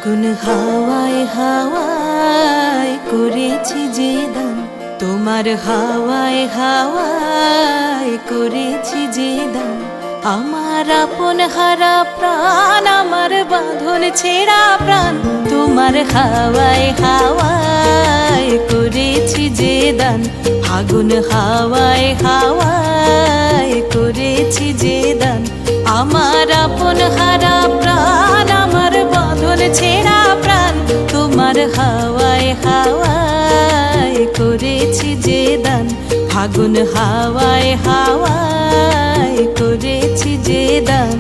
ফাগুন হাওয়ায় হাওয়ায় করেছি যে দান, তোমার হাওয়ায় হাওয়ায় করেছি যে দান। আমার আপন হারা প্রাণ, আমার বাঁধন ছেঁড়া প্রাণ, তোমার হাওয়ায় হাওয়ায় করেছি যে দান। ফাগুন হাওয়ায় হাওয়ায় করেছি যে দান। আমার আপন হারা প্রাণ, আমার বাঁধন ছেঁড়া প্রাণ, তোমার হাওয়ায় হাওয়ায় করেছি যে দান। ফাগুন হাওয়ায় হাওয়ায় করেছি যে দান।